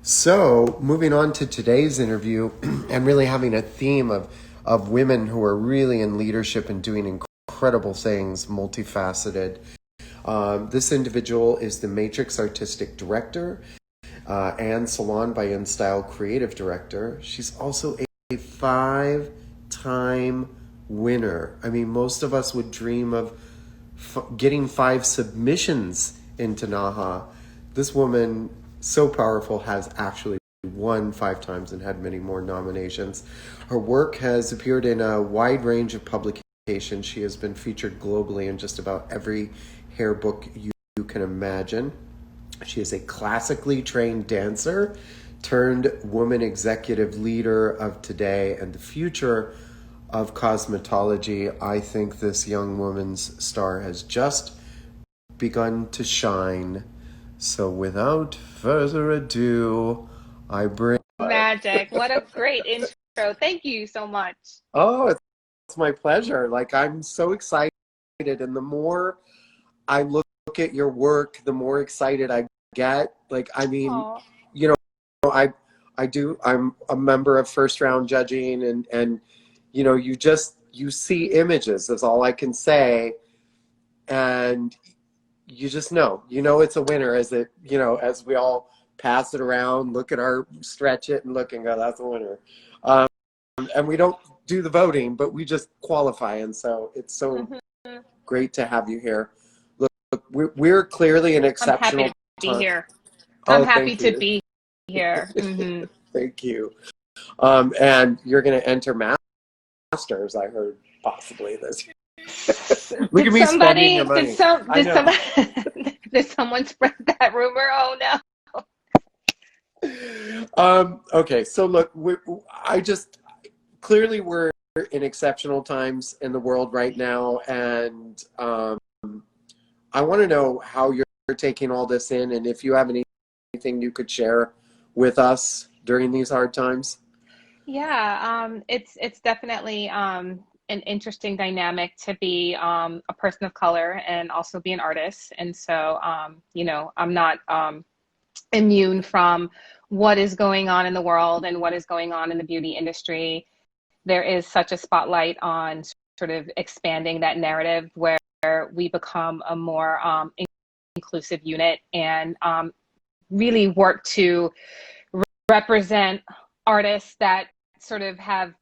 So, moving on to today's interview and really having a theme of women who are really in leadership and doing incredible things, multifaceted. This individual is the Matrix Artistic Director and Salon by InStyle Creative Director. She's also a five-time winner. I mean, most of us would dream of getting 5 submissions into NAHA. This woman, so powerful, has actually won 5 times and had many more nominations. Her work has appeared in a wide range of publications. She has been featured globally in just about every hair book you can imagine. She is a classically trained dancer turned woman executive leader of today and the future of cosmetology. I think this young woman's star has just begun to shine. So without further ado, I bring... Magic. What a great intro. Thank you so much. Oh, it's my pleasure. Like, I'm so excited. And the more I look at your work, the more excited I get. Like, I mean, Aw. you know, I'm a member of first round judging and you know, you see images is all I can say. And you just know it's a winner as as we all pass it around, look at stretch it and look and go, that's a winner. And we don't do the voting, but we just qualify. And so it's so great to have you here. Look, we're clearly an I'm happy exceptional to be time. here. I'm Oh, happy thank to you. be here. Thank you. And you're going to enter masters, I heard, possibly this year. Look at me spending your money. I know. Did someone spread that rumor? Oh no. Okay, so look, clearly we're in exceptional times in the world right now, and I want to know how you're taking all this in, and if you have anything you could share with us during these hard times. Yeah, it's definitely an interesting dynamic to be a person of color and also be an artist. And so I'm not immune from what is going on in the world and what is going on in the beauty industry. There is such a spotlight on sort of expanding that narrative where we become a more inclusive unit and really work to represent artists that sort of have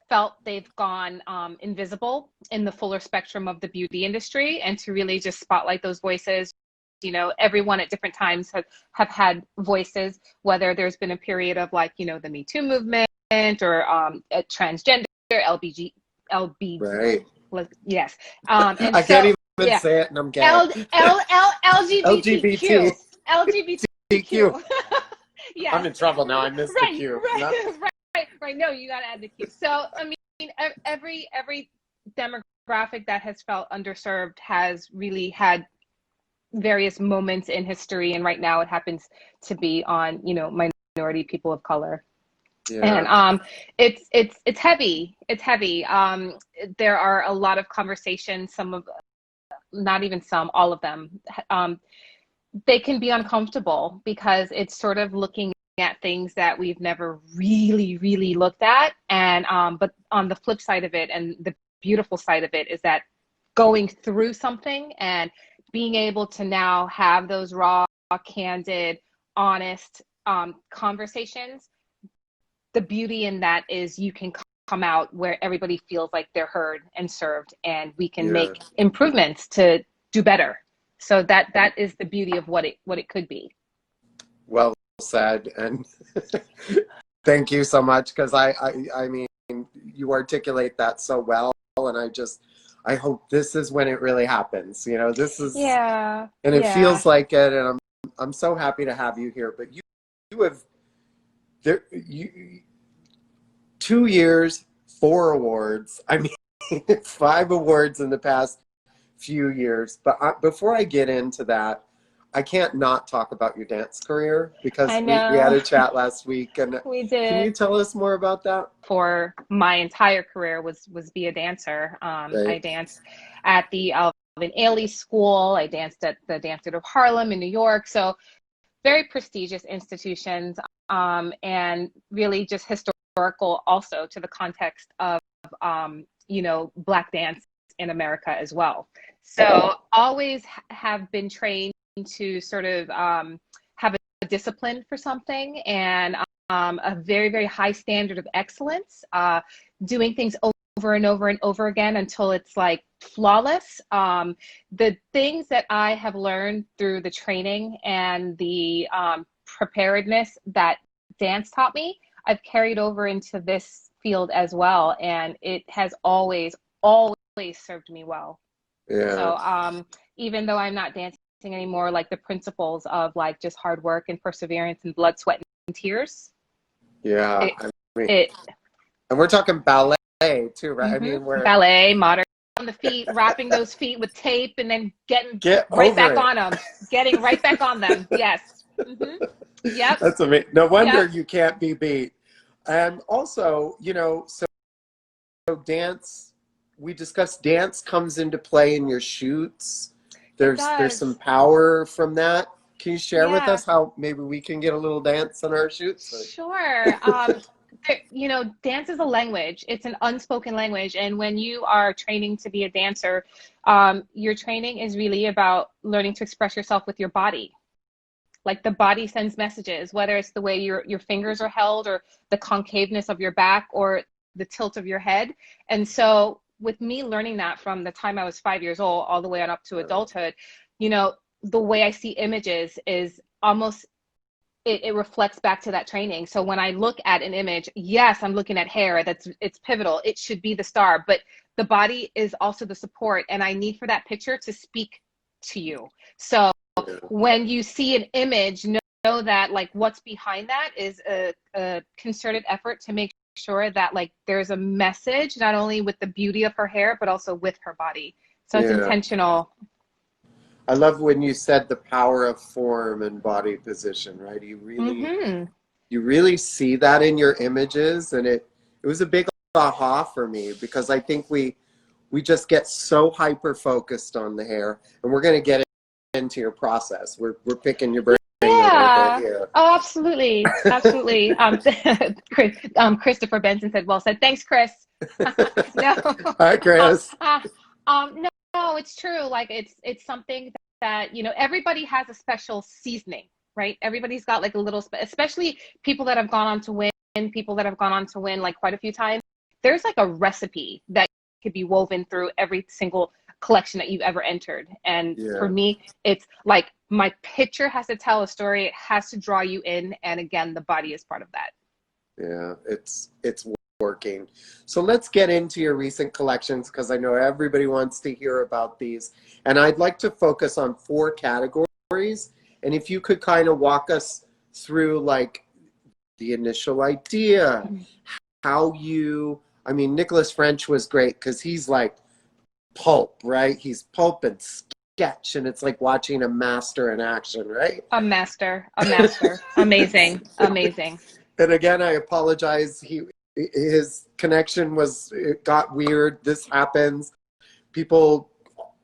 felt they've gone invisible in the fuller spectrum of the beauty industry, and to really just spotlight those voices. Everyone at different times have had voices, whether there's been a period of the Me Too movement or a transgender, LBG. Right. Yes. And I so, can't even yeah, say it, and I'm gay. LGBTQ. LGBTQ. Yes. I'm in trouble now. I missed the Q. Right. No, you got to add the Q. So, I mean, every demographic that has felt underserved has really had various moments in history, and right now it happens to be on minority people of color. Yeah. And it's heavy. It's heavy. There are a lot of conversations. Not even some, all of them. They can be uncomfortable because it's sort of looking at things that we've never really looked at. And but on the flip side of it, and the beautiful side of it, is that going through something and being able to now have those raw, candid, honest conversations. The beauty in that is you can come out where everybody feels like they're heard and served, and we can make improvements to do better. So that is the beauty of what it could be. Well said, and thank you so much, because I mean, you articulate that so well, and I hope this is when it really happens. This is, yeah, and it feels like it, and I'm so happy to have you here. But you have 2 years, 4 awards. I mean, 5 awards in the past few years. But before I get into that, I can't not talk about your dance career, because we had a chat last week, and we did. Can you tell us more about that? For my entire career was be a dancer. Right. I danced at the Alvin Ailey School. I danced at the Dance Theater of Harlem in New York. So very prestigious institutions, and really just historical also to the context of, you know, Black dance in America as well. So always have been trained to sort of have a discipline for something, and a very, very high standard of excellence, doing things over and over and over again until it's like flawless. The things that I have learned through the training and the preparedness that dance taught me, I've carried over into this field as well. And it has always, always served me well. Yeah. So even though I'm not dancing anymore, like the principles of like just hard work and perseverance and blood, sweat, and tears. Yeah. It, I mean, it and we're talking ballet too, right? I mean, ballet, modern, on the feet, wrapping those feet with tape, and then getting get right over back it. on them, getting right back on them. Yes. Yep. That's amazing. No wonder Yep. you can't be beat. And also, you know, so dance, we discussed dance comes into play in your shoots. There's some Does. power from that. Can you share with Yeah. us how maybe we can get a little dance in our shoots? Sure. You know, dance is a language. It's an unspoken language. And when you are training to be a dancer, your training is really about learning to express yourself with your body. Like the body sends messages, whether it's the way your fingers are held or the concaveness of your back or the tilt of your head. And so with me learning that from the time I was 5 years old all the way on up to adulthood, you know, the way I see images is almost, it reflects back to that training. So when I look at an image, yes, I'm looking at hair, it's pivotal. It should be the star, but the body is also the support. And I need for that picture to speak to you. So when you see an image, know that like what's behind that is a concerted effort to make sure that like there's a message, not only with the beauty of her hair, but also with her body. So it's intentional. I love when you said the power of form and body position, right? You really see that in your images, and it was a big aha for me, because I think we just get so hyper focused on the hair, and we're going to get into your process. We're picking your brain a little bit here. Oh, absolutely. Absolutely. Christopher Benson said, well said. Thanks, Chris. No. Hi, Chris. No, it's true. Like it's something that, you know, everybody has a special seasoning, right? Everybody's got like a little, especially people that have gone on to win, like quite a few times. There's like a recipe that could be woven through every single collection that you've ever entered. And for me, it's like my picture has to tell a story. It has to draw you in. And again, the body is part of that. Yeah, it's working. So let's get into your recent collections, because I know everybody wants to hear about these. And I'd like to focus on 4 categories. And if you could kind of walk us through like the initial idea, how you, I mean, Nicholas French was great because he's like pulp, right? He's pulp and sketch, and it's like watching a master in action, right? A master. Amazing. And again, I apologize. His connection it got weird. This happens. People,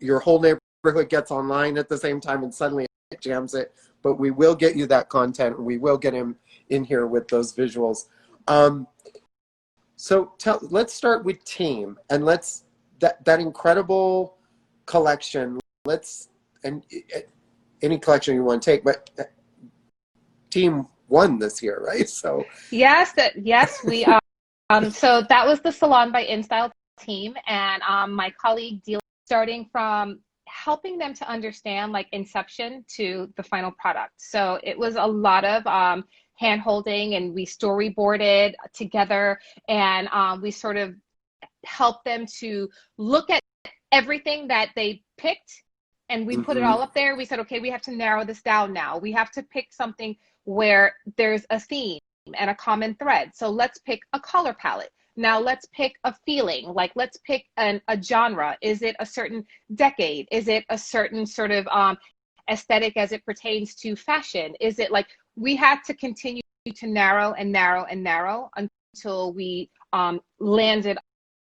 your whole neighborhood gets online at the same time, and suddenly it jams it. But we will get you that content, and we will get him in here with those visuals. So let's start with Team, and that incredible collection. And any collection you want to take, but Team won this year, right? So yes, we so that was the Salon by InStyle team, and my colleague Deal, starting from helping them to understand like inception to the final product. So it was a lot of hand holding, and we storyboarded together, and we sort of helped them to look at everything that they picked, and we put it all up there. We said, okay, we have to narrow this down now. We have to pick something where there's a theme and a common thread. So let's pick a color palette. Now let's pick a feeling, like let's pick a genre. Is it a certain decade? Is it a certain sort of aesthetic as it pertains to fashion? Is it like, we had to continue to narrow and narrow and narrow until we landed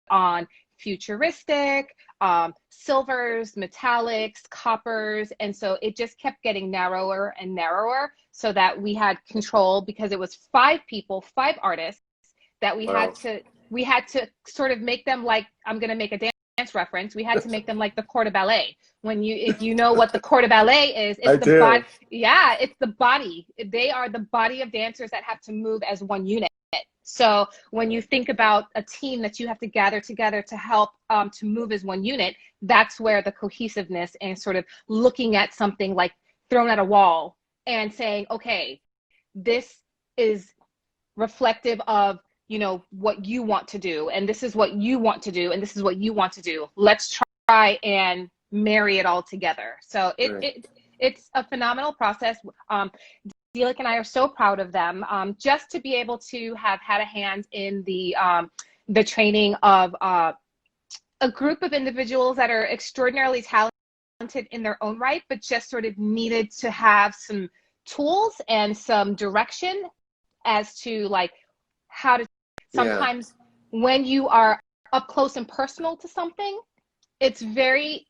on futuristic, silvers, metallics, coppers. And so it just kept getting narrower and narrower so that we had control, because it was 5 people, 5 artists that Wow. we had to sort of make them like, I'm going to make a dance reference. We had to make them like the corps de ballet. If you know what the corps de ballet is, I it's the body. do. Yeah, it's the body. They are the body of dancers that have to move as one unit. So when you think about a team that you have to gather together to help to move as one unit, that's where the cohesiveness and sort of looking at something like thrown at a wall and saying, okay, this is reflective of, you know, what you want to do, and this is what you want to do, and this is what you want to do. Let's try and marry it all together. So Right. it's a phenomenal process. Delik and I are so proud of them, just to be able to have had a hand in the training of a group of individuals that are extraordinarily talented in their own right, but just sort of needed to have some tools and some direction as to like how to. Yeah. Sometimes when you are up close and personal to something, it's very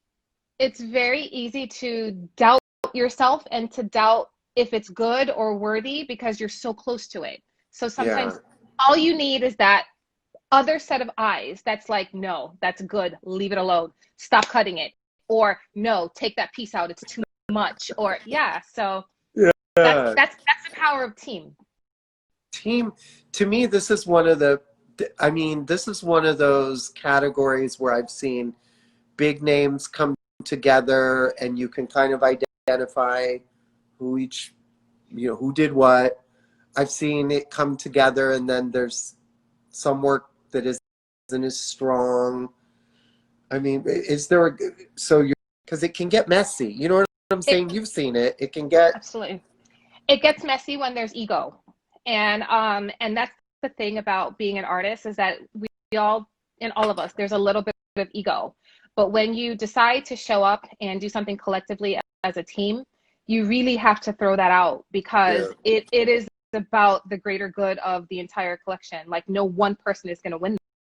easy to doubt yourself and to doubt if it's good or worthy because you're so close to it. So Yeah. sometimes all you need is that other set of eyes that's like, no, that's good, leave it alone, stop cutting it, or no, take that piece out, it's too much, or yeah. So Yeah. that's the power of team. Team, to me, this is one of this is one of those categories where I've seen big names come together and you can kind of identify who who did what. I've seen it come together and then there's some work that isn't as strong. I mean, is there so you're, because it can get messy. You know what I'm It saying? You've seen it. It can get, absolutely, it gets messy when there's ego, and that's the thing about being an artist, is that we all, in all of us, there's a little bit of ego. But when you decide to show up and do something collectively as a team, you really have to throw that out, yeah, because it is about the greater good of the entire collection. Like no one person is going to win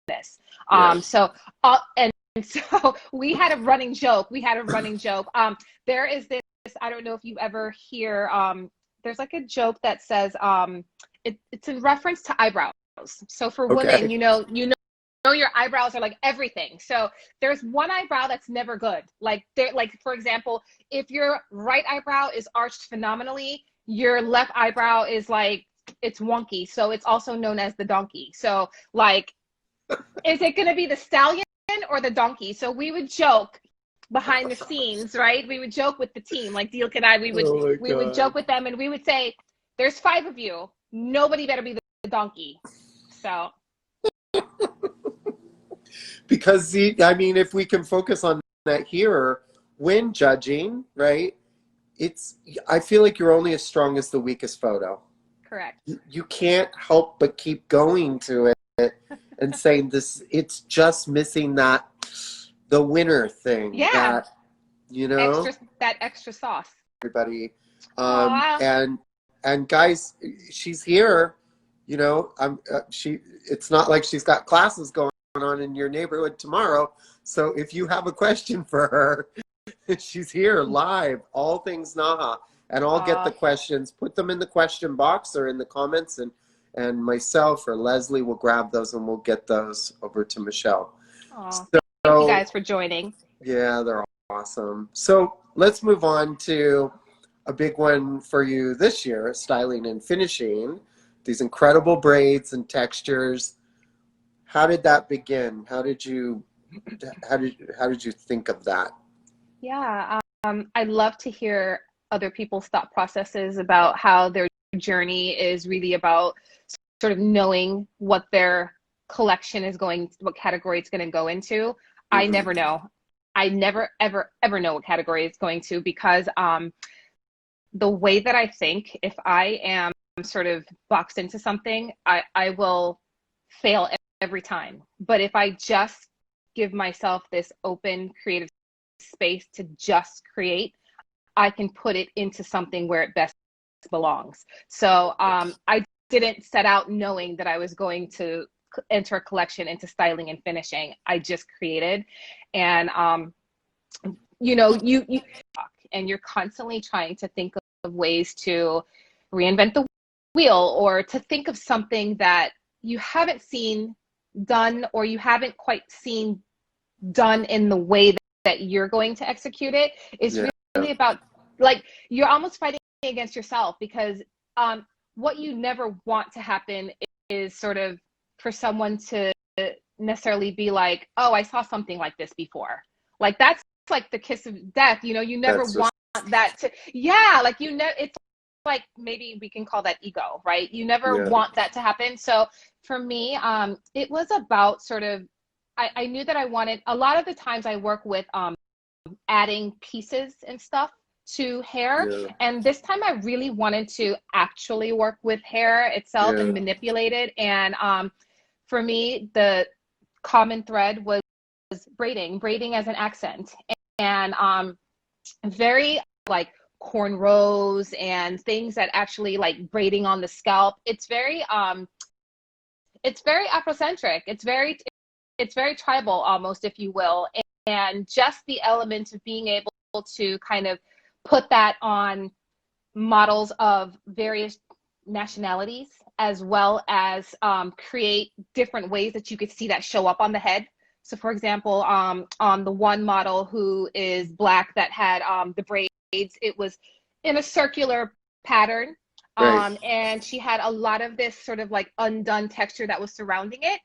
this. yeah. And so we had a running joke. There is this, I don't know if you ever hear, there's like a joke that says, it's in reference to eyebrows. So for women, Okay. you know your eyebrows are like everything. So there's one eyebrow that's never good. Like for example, if your right eyebrow is arched phenomenally, your left eyebrow is like, it's wonky. So it's also known as the donkey. So like, is it going to be the stallion or the donkey? So we would joke behind the scenes, right? We would joke with the team, like Dealk and I, Oh my we would joke God. with them and we would say, there's 5 of you. Nobody better be the donkey. So Because I mean, if we can focus on that here, when judging, right? It's, I feel like you're only as strong as the weakest photo. correct. You can't help but keep going to it and saying this, it's just missing the winner thing Yeah. that, you know, That extra sauce. everybody. Aw. And guys, she's here, you know, it's not like she's got classes going on in your neighborhood tomorrow. So if you have a question for her, she's here live, all things NAHA, and I'll get the Aw. questions, put them in the question box or in the comments, and myself or Leslie will grab those and we'll get those over to Michelle. Aw. Thank you So guys for joining. yeah, they're awesome. So let's move on to a big one for you this year, styling and finishing. These incredible braids and textures. How did that begin? How did you think of that? Yeah. I love to hear other people's thought processes about how their journey is really about sort of knowing what their collection is going, what category it's going to go into. I Mm-hmm. never know. I never, ever, ever know what category it's going to, because the way that I think, if I am sort of boxed into something, I will fail every time. But if I just give myself this open creative space to just create, I can put it into something where it best belongs. So I didn't set out knowing that I was going to enter a collection into styling and finishing I just created. And you know, you and you're constantly trying to think of ways to reinvent the wheel, or to think of something that you haven't seen done, or you haven't quite seen done in the way that you're going to execute it, is Yeah. really about, like, you're almost fighting against yourself, because what you never want to happen is sort of for someone to necessarily be like, oh, I saw something like this before. Like, that's like the kiss of death, you know. You never That's just, want that to, yeah, like, you know, it's like, maybe we can call that ego, right? You never yeah. want that to happen. So for me, it was about sort of, I knew that I wanted, a lot of the times I work with adding pieces and stuff to hair. Yeah. And this time I really wanted to actually work with hair itself Yeah. and manipulate it. And for me, the common thread was braiding as an accent. And very like cornrows and things that actually like braiding on the scalp. It's very Afrocentric. It's very tribal almost, if you will. And just the element of being able to kind of put that on models of various nationalities, as well as create different ways that you could see that show up on the head. So for example, on the one model who is Black that had the braids, it was in a circular pattern. Right. And she had a lot of this sort of like undone texture that was surrounding it.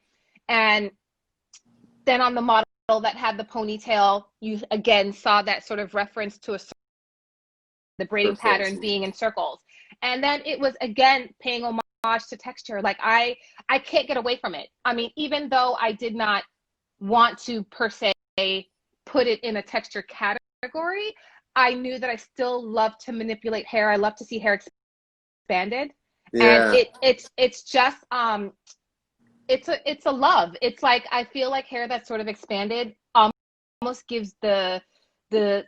And then on the model that had the ponytail, you again saw that sort of reference to the braiding Perfect. pattern being in circles. And then it was again paying homage to texture. Like I can't get away from it. I mean, even though I did not want to per se put it in a texture category, I knew that I still love to manipulate hair. I love to see hair expanded. And Yeah. it's just it's a love. It's like, I feel like hair that's sort of expanded almost gives the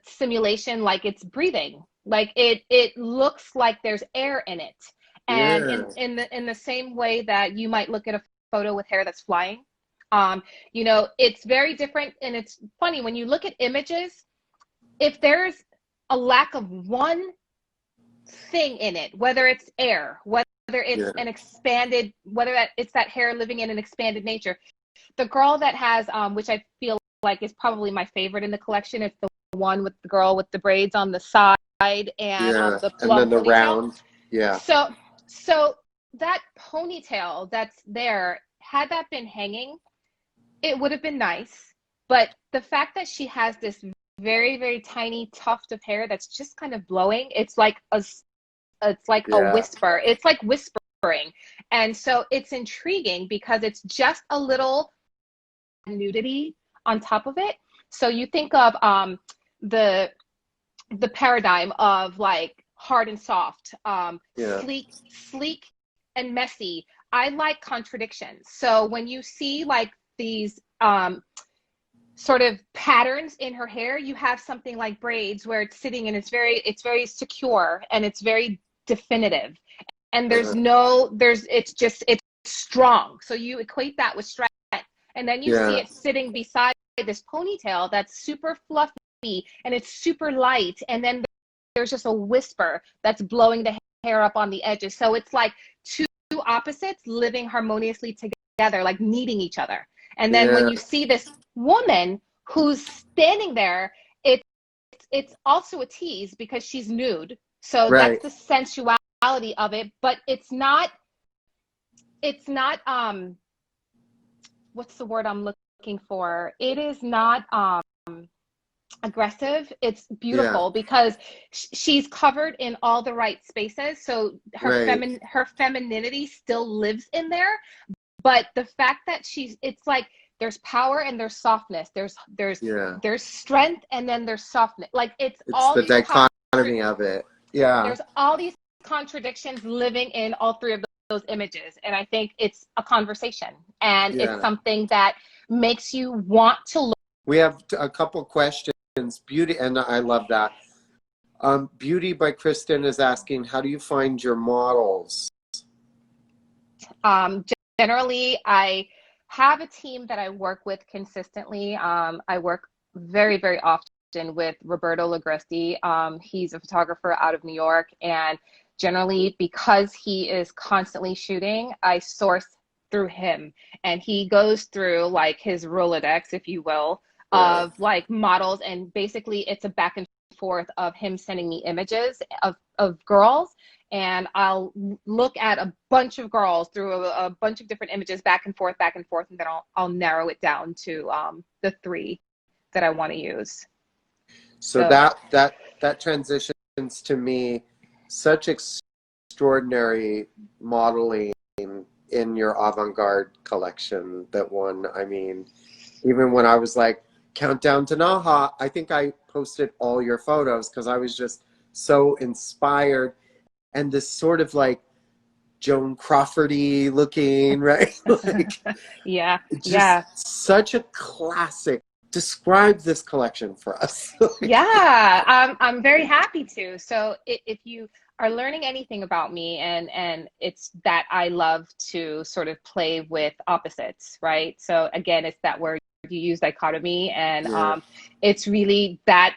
simulation like it's breathing. Like it looks like there's air in it. And Yeah. in the same way that you might look at a photo with hair that's flying, you know, it's very different. And it's funny when you look at images, if there's a lack of one thing in it, whether it's air, whether it's Yeah. an expanded, whether that it's that hair living in an expanded nature. The girl that has, which I feel like is probably my favorite in the collection, it's the one with the girl with the braids on the side and Yeah. the And plum then the ponytail. round. Yeah. So that ponytail that's there, had that been hanging, it would have been nice. But the fact that she has this very, very tiny tuft of hair that's just kind of blowing, it's like a Yeah. whisper. It's like whispering. And so it's intriguing because it's just a little nudity on top of it. So you think of the paradigm of like hard and soft, Yeah. sleek and messy. I like contradictions. So when you see like these sort of patterns in her hair, you have something like braids where it's sitting and it's very secure and it's very definitive. And it's strong. So you equate that with strength. And then you see Yeah. it sitting beside this ponytail that's super fluffy and it's super light. And then there's just a whisper that's blowing the hair up on the edges. So it's like two opposites living harmoniously together, like needing each other. And then when Yeah. you see this woman who's standing there, it's also a tease because she's nude. So that's Right. the sensuality of it, but it's not what's the word I'm looking for? It is not aggressive. It's Yeah. beautiful because she's covered in all the right spaces. So Right. her femininity still lives in there. But the fact that it's like there's power and there's softness. Yeah. There's strength and then there's softness. Like it's It's all the these dichotomy of it. Yeah. there's all these contradictions living in all three of those images. And I think it's a conversation and it's Yeah. something that makes you want to look. We have a couple questions. Beauty, and I love that. Beauty by Kristen is asking, how do you find your models? Generally, I have a team that I work with consistently. I work very, very often with Roberto Ligresti. He's a photographer out of New York, and generally because he is constantly shooting, I source through him, and he goes through like his Rolodex, if you will, Yeah. of like models, and basically it's a back and forth of him sending me images of girls, and I'll look at a bunch of girls through a bunch of different images back and forth, and then I'll narrow it down to the three that I want to use. So So that transitions to me such extraordinary modeling in your avant-garde collection. That one, I mean, even when I was like countdown to NAHA, I think I posted all your photos because I was just so inspired, and this sort of like Joan Crawfordy looking, right? Like yeah, just yeah. such a classic. Describe this collection for us. Yeah, I'm very happy to. So if you are learning anything about me, and it's that I love to sort of play with opposites, right? So again, it's that word you use, dichotomy, and Yeah, it's really that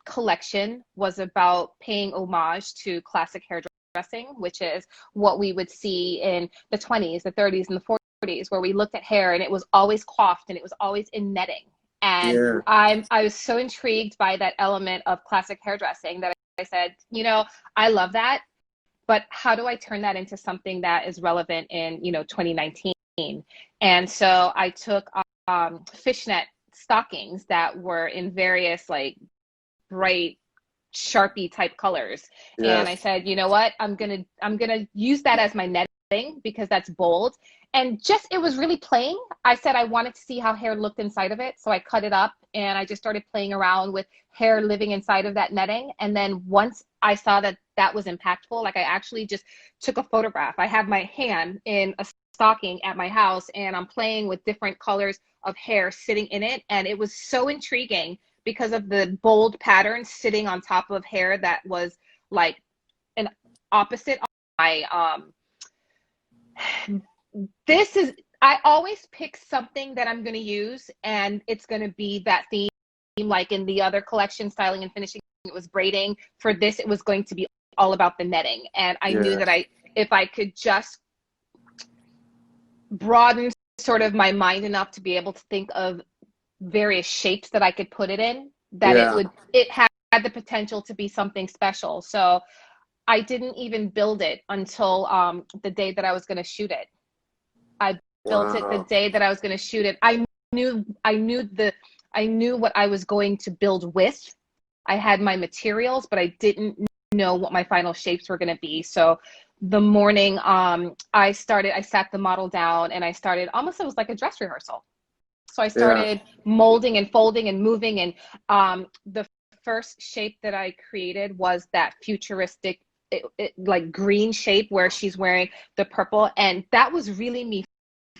collection was about paying homage to classic hairdressing, which is what we would see in the 20s, the 30s, and the 40s, where we looked at hair and it was always coiffed and it was always in netting. And yeah, I was so intrigued by that element of classic hairdressing that I said, I love that, but how do I turn that into something that is relevant in 2019? And so I took fishnet stockings that were in various like bright Sharpie type colors. yeah, And I said, you know what? I'm gonna use that as my netting because that's bold. And just it was really plain. I said I wanted to see how hair looked inside of it. So I cut it up and I just started playing around with hair living inside of that netting. And then once I saw that that was impactful, like I actually just took a photograph. I have my hand in a stocking at my house and I'm playing with different colors of hair sitting in it. And it was so intriguing because of the bold pattern sitting on top of hair that was like an opposite. I this is I always pick something that I'm going to use, and it's going to be that theme. Like in the other collection, styling and finishing, it was braiding. For this, it was going to be all about the netting, and I knew yeah, that if I could just broaden sort of my mind enough to be able to think of various shapes that I could put it in, that yeah. it had the potential to be something special. So I didn't even build it until the day that I was going to shoot it. I built it the Wow. day that I was going to shoot it. Knew I knew the I knew what I was going to build with. I had my materials, but I didn't know what my final shapes were going to be. So the morning I sat the model down and I started almost, it was like a dress rehearsal. So I Yeah, started molding and folding and moving, and the first shape that I created was that futuristic like green shape where she's wearing the purple, and that was really me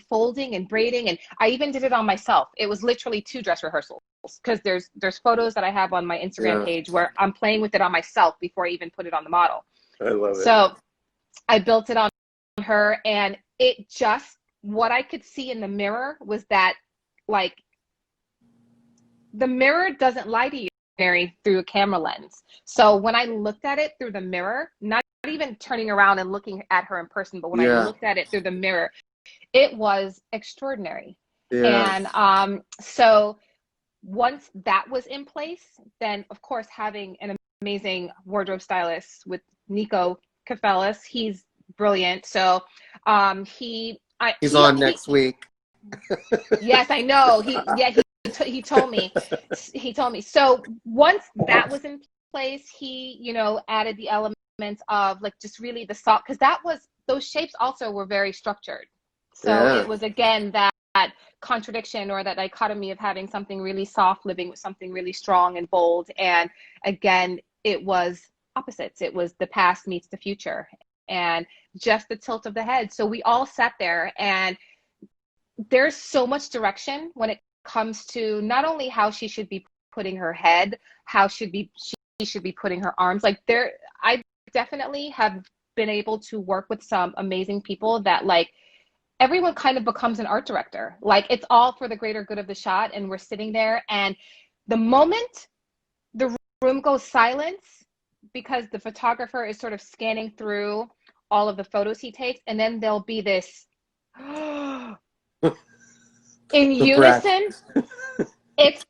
folding and braiding, and I even did it on myself. It was literally 2 dress rehearsals because there's photos that I have on my Instagram yeah. page where I'm playing with it on myself before I even put it on the model. I love it. So I built it on her, and it just, what I could see in the mirror was that, like, the mirror doesn't lie to you, Mary, through a camera lens. So when I looked at it through the mirror, not even turning around and looking at her in person, but when I Yeah, looked at it through the mirror, it was extraordinary. yeah, And so once that was in place, then of course having an amazing wardrobe stylist with Nico Kafelis, he's brilliant. So he's on next week. yes, I know. He told me. He told me. So once that was in place, he, added the elements of like just really the soft, because those shapes also were very structured. So Yeah, it was again that contradiction or that dichotomy of having something really soft living with something really strong and bold. And again, it was opposites. It was the past meets the future, and just the tilt of the head. So we all sat there, and there's so much direction when it comes to not only how she should be putting her head, how she should be putting her arms. Like I definitely have been able to work with some amazing people that like everyone kind of becomes an art director. Like it's all for the greater good of the shot, and we're sitting there, and the moment the room goes silence, because the photographer is sort of scanning through all of the photos he takes, and then there'll be this in The breath. unison. It's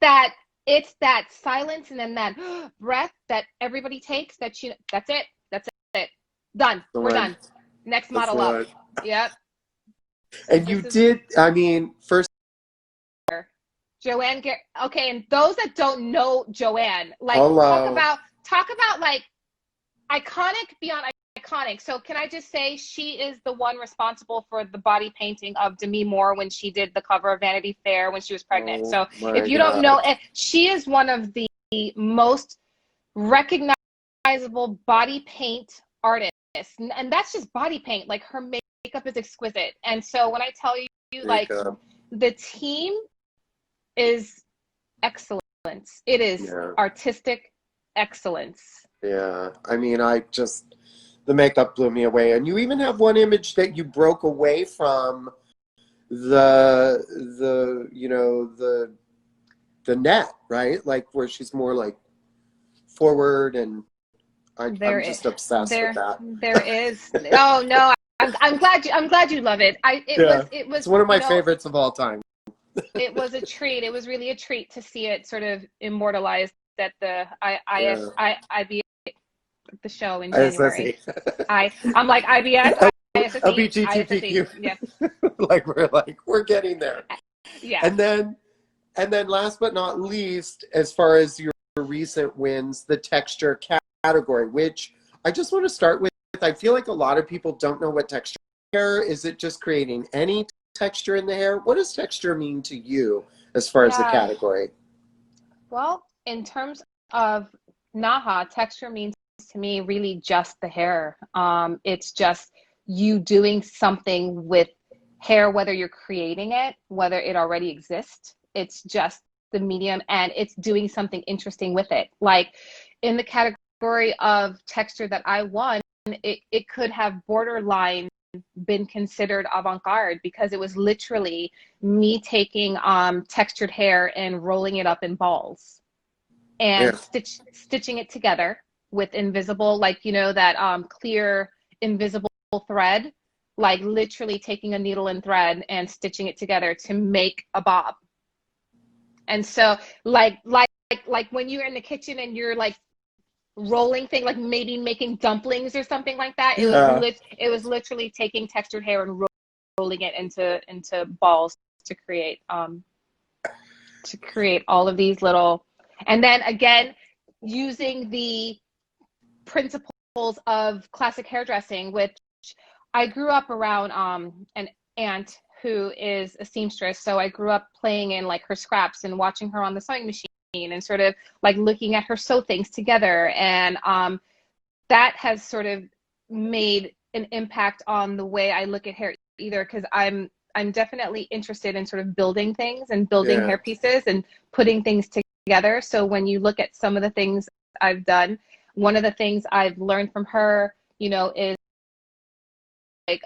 that silence and then that breath that everybody takes, that that's it, done, we're done, next That's model up. Yep. And you did, I mean, first, Joanne, okay, and those that don't know Joanne, like hello. talk about like iconic beyond iconic. So can I just say she is the one responsible for the body painting of Demi Moore when she did the cover of Vanity Fair when she was pregnant. So if you don't know, she is one of the most recognizable body paint artists, and that's just body paint. Like her makeup is exquisite, and so when I tell you, like the team is excellence. It is artistic excellence. Yeah, I mean, the makeup blew me away. And you even have one image that you broke away from the net, right? Like where she's more like forward, and I'm just obsessed with that. There is. Oh no, I'm glad you love it. It was It's one of my favorites of all time. It was a treat. It was really a treat to see it sort of immortalized at the IBS, the show in January. I'm like IBS, ISSE, LGBTQ. Yeah. we're getting there. Yeah. And then last but not least, as far as your recent wins, the texture category, which I just want to start with. I feel like a lot of people don't know what texture is. Is it just creating any texture in the hair? What does texture mean to you as far as the category? Well, in terms of NAHA, texture means to me really just the hair. It's just you doing something with hair, whether you're creating it, whether it already exists. It's just the medium, and it's doing something interesting with it. Like in the category of texture that I won, it could have borderline been considered avant-garde, because it was literally me taking textured hair and rolling it up in balls and stitching it together with invisible, like, you know, that clear invisible thread, like literally taking a needle and thread and stitching it together to make a bob. And so like when you're in the kitchen and you're like rolling thing, like maybe making dumplings or something like that, it was literally taking textured hair and rolling it into balls to create all of these little, and then again using the principles of classic hairdressing, which I grew up around an aunt who is a seamstress. So I grew up playing in like her scraps and watching her on the sewing machine and sort of like looking at her sew things together. And that has sort of made an impact on the way I look at hair either, because I'm definitely interested in sort of building things and building hair pieces and putting things together. So when you look at some of the things I've done, one of the things I've learned from her, you know, is like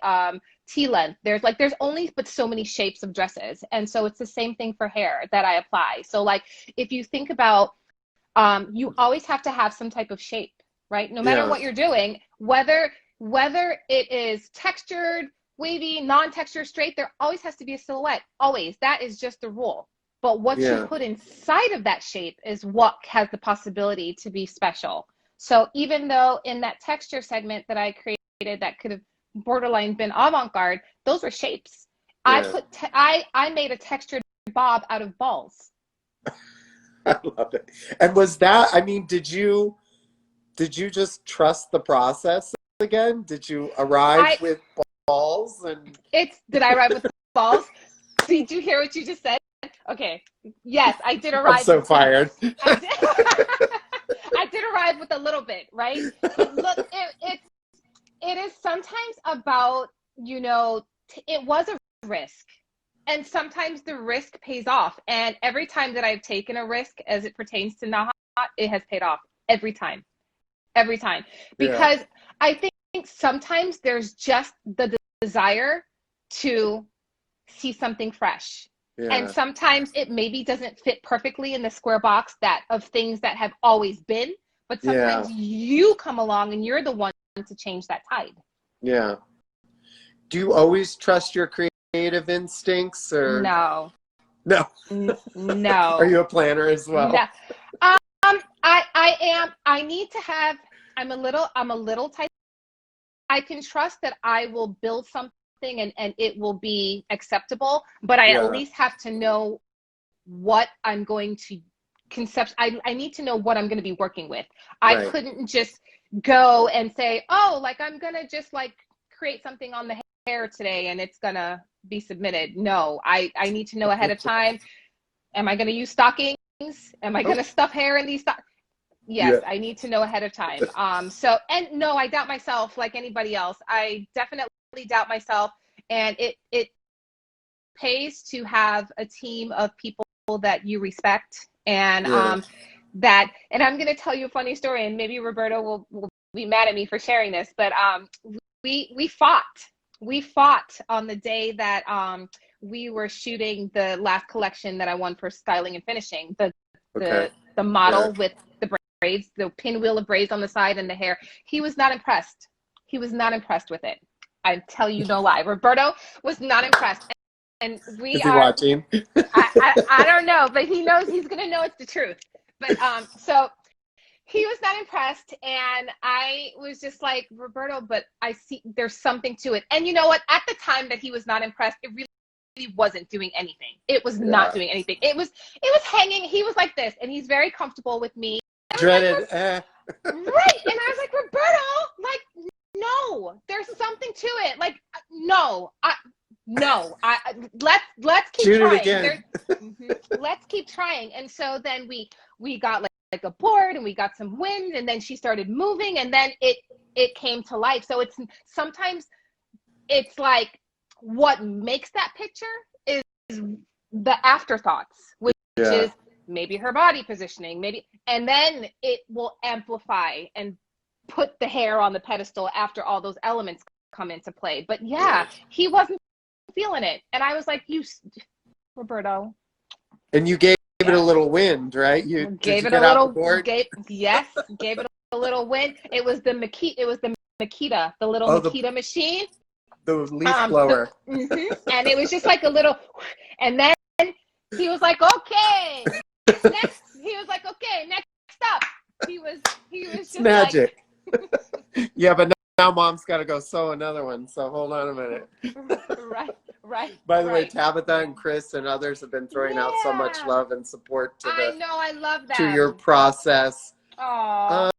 T-length. There's only but so many shapes of dresses, and so it's the same thing for hair that I apply. So like if you think about you always have to have some type of shape, right? No matter what you're doing, whether it is textured, wavy, non-textured, straight, there always has to be a silhouette. Always. That is just the rule. But what you put inside of that shape is what has the possibility to be special. So even though in that texture segment that I created that could have borderline been avant-garde, those were shapes. I made a textured bob out of balls. I love it. And was that, I mean, did you just trust the process again? Did you arrive with balls? And did I arrive with balls? Did you hear what you just said? Okay. Yes, I did arrive. I'm so fired. I did arrive with a little bit, right? But look, it is sometimes about, you know, it was a risk, and sometimes the risk pays off. And every time that I've taken a risk as it pertains to NAHA, it has paid off every time, because I think sometimes there's just the desire to see something fresh. And Yeah. sometimes it maybe doesn't fit perfectly in the square box that of things that have always been, but Yeah. sometimes you come along and you're the one to change that tide. Yeah. Do you always trust your creative instincts or No, no? Are no, you a planner as no. well? I am. I need to have. I'm a little tight. I can trust that I will build something and it will be acceptable, but I at Yeah. least have to know what I'm going to I need to know what I'm going to be working with. I Right. couldn't just go and say, oh, like I'm going to just like create something on the hair today and it's going to be submitted. No, I need to know ahead of time. Am I going to use stockings? Am I going Oh, to stuff hair in these stockings? Yes, yeah. I need to know ahead of time. So, and no, I doubt myself like anybody else. I definitely doubt myself. And it pays to have a team of people that you respect and Yeah. and I'm going to tell you a funny story and maybe Roberto will be mad at me for sharing this, but we fought on the day that we were shooting the last collection that I won for styling and finishing, Okay. the Yeah. model with the braids, the pinwheel of braids on the side and the hair. He was not impressed. He was not impressed with it. I tell you no lie. Roberto was not impressed. And we Is he are, watching? I don't know, but he knows, he's going to know it's the truth. But so he was not impressed. And I was just like, Roberto, but I see there's something to it. And you know what? At the time that he was not impressed, it really wasn't doing anything. It was not Yeah. doing anything. It was hanging. He was like this and he's very comfortable with me. I was like, Dreaded. right. And I was like, Roberto, like, no, there's something to it. Like, no, let's keep Shoot it trying. again. Let's keep trying. And so then we got like a board and we got some wind and then she started moving and then it came to life. So it's sometimes it's like what makes that picture is the afterthoughts, which Yeah. is maybe her body positioning, maybe, and then it will amplify and put the hair on the pedestal after all those elements come into play. But yeah, he wasn't feeling it. And I was like, Roberto. And you gave it a Yeah. little wind, right? Did Gave you it a get out the little, board? gave it a little wind. It was the Makita, the little Oh, Makita machine. the leaf blower. And it was just like a little, and then he was like, okay, next. He was like, okay, next up. He was It's just magic. Yeah, but now mom's got to go sew another one. So hold on a minute. right. By the way, Tabitha and Chris and others have been throwing out so much Yeah, love and support I know. I love to your them. process. Oh,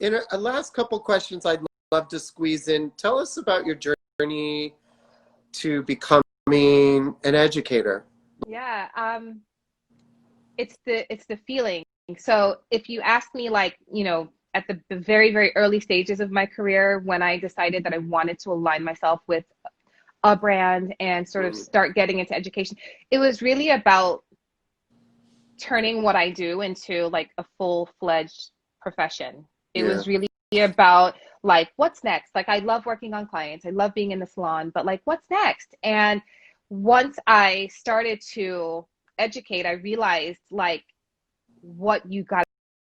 In a last couple questions, I'd love to squeeze in. Tell us about your journey to becoming an educator. yeah. It's the feeling. So if you ask me, like, at the very, very early stages of my career, when I decided that I wanted to align myself with a brand and sort of start getting into education, it was really about turning what I do into like a full-fledged profession. It Yeah. was really about like, what's next? Like, I love working on clients. I love being in the salon, but like, what's next? And once I started to educate, I realized like what you got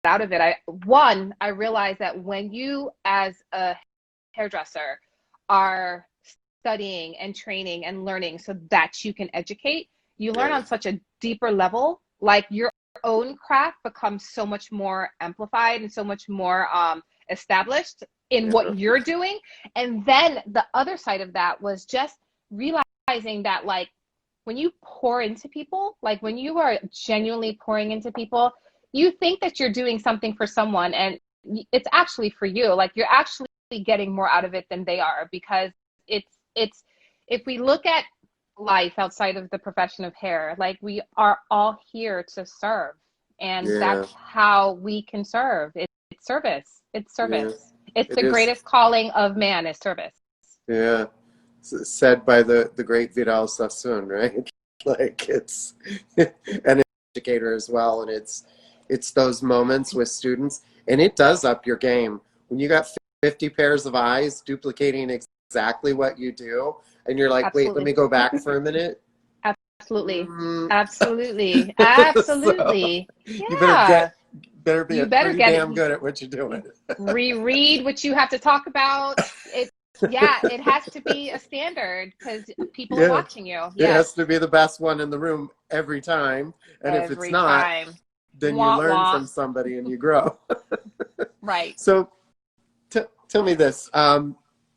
out of it. I realized that when you as a hairdresser are studying and training and learning so that you can educate, you learn Yeah. on such a deeper level. Like your own craft becomes so much more amplified and so much more established in Yeah. what you're doing. And then the other side of that was just realizing that like when you pour into people, like when you are genuinely pouring into people, you think that you're doing something for someone and it's actually for you. Like you're actually getting more out of it than they are, because it's if we look at life outside of the profession of hair, like we are all here to serve, and Yeah. that's how we can serve. It's service. It's Yeah. service. It's It the is. greatest calling of man is service. Yeah. Said by the great Vidal Sassoon, right? Like it's an educator as well, and it's those moments with students, and it does up your game when you got 50 pairs of eyes duplicating exactly what you do, and you're like, wait, let Absolutely. me go back for a minute. Absolutely. Mm. Absolutely. So Absolutely. you Yeah. better be You better pretty get it. damn good at what you're doing. Reread what you have to talk about. It, yeah, it has to be a standard because people are Yeah, watching you. it Yes. has to be the best one in the room every time. And if it's Every not, time. then you Womp learn womp. from somebody and you grow. Right. So tell me this.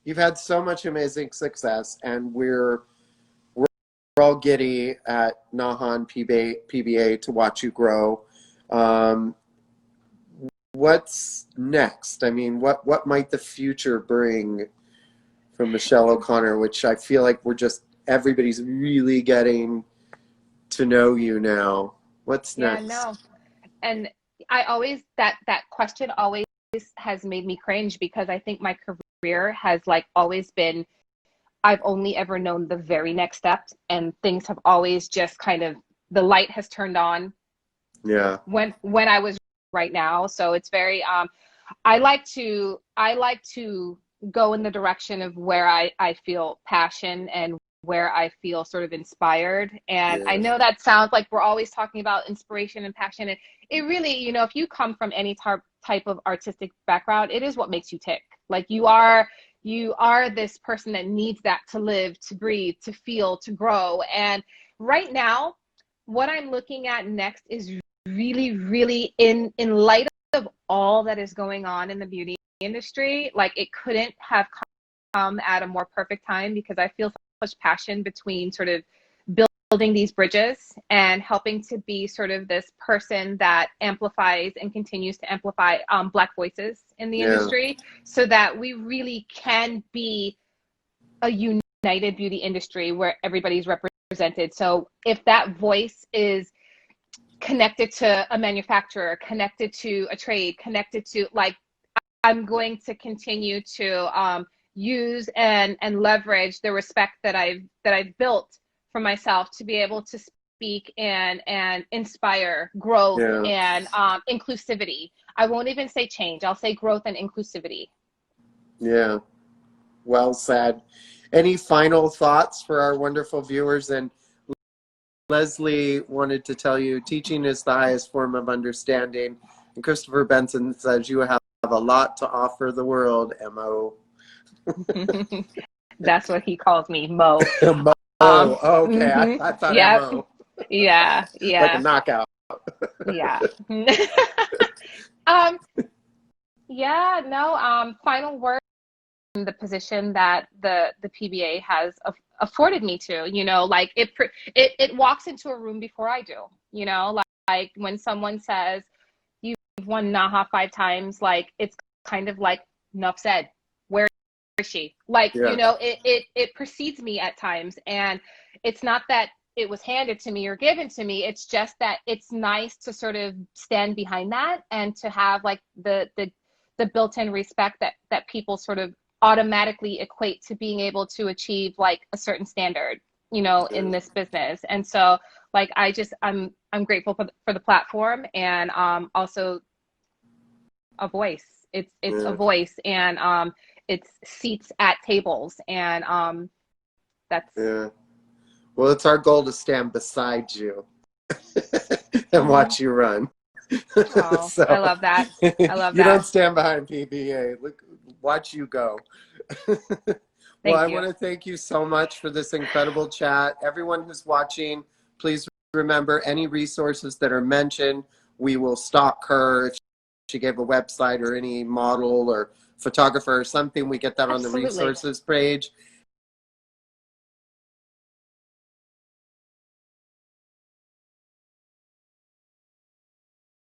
You've had so much amazing success, and we're all giddy at NAHA and PBA to watch you grow. Um, what's next? I mean, what might the future bring from Michelle O'Connor, which I feel like everybody's really getting to know you now. What's Yeah, next? no. And I always that question always has made me cringe because I think my career has like always been I've only ever known the very next step and things have always just kind of the light has turned on Yeah, when I was right now. So it's very I like to go in the direction of where I feel passion and where I feel sort of inspired. And I yeah, know that sounds like we're always talking about inspiration and passion. And it really, you know, if you come from any type of artistic background, it is what makes you tick. Like you are this person that needs that to live, to breathe, to feel, to grow. And right now, what I'm looking at next is really, really in light of all that is going on in the beauty industry, like it couldn't have come at a more perfect time because I feel such passion between sort of building these bridges and helping to be sort of this person that amplifies and continues to amplify Black voices in the yeah, industry so that we really can be a united beauty industry where everybody's represented. So if that voice is connected to a manufacturer, connected to a trade, connected to like I'm going to continue to use and leverage the respect that I've built for myself to be able to speak and inspire growth yeah, and inclusivity. I won't even say change. I'll say growth and inclusivity. yeah. Well said. Any final thoughts for our wonderful viewers? And Leslie wanted to tell you, teaching is the highest form of understanding. And Christopher Benson says you have a lot to offer the world, Mo. That's what he calls me, Mo. Mo. Okay, I thought Yep. Mo. Yeah. Like a Yeah. knockout. Yeah. um, yeah, no, final word the position that the PBA has afforded me to, you know, like it walks into a room before I do, you know, like when someone says you've won NAHA 5 times, like it's kind of like enough said. Where is she? Like, you Yeah, know, it precedes me at times, and it's not that it was handed to me or given to me. It's just that it's nice to sort of stand behind that and to have like the built-in respect that people sort of automatically equate to being able to achieve like a certain standard, you know, in yeah, this business. And so like I'm grateful for the platform and also a voice. It's a yeah, voice and it's seats at tables and that's yeah. Well, it's our goal to stand beside you and mm, watch you run. oh, I So love that. I love you don't that. stand behind PBA. Look, watch you go. Well, Thank I you. want to thank you so much for this incredible chat. Everyone who's watching, please remember any resources that are mentioned. We will stalk her if she gave a website or any model or photographer or something. We get that on the Absolutely. resources page.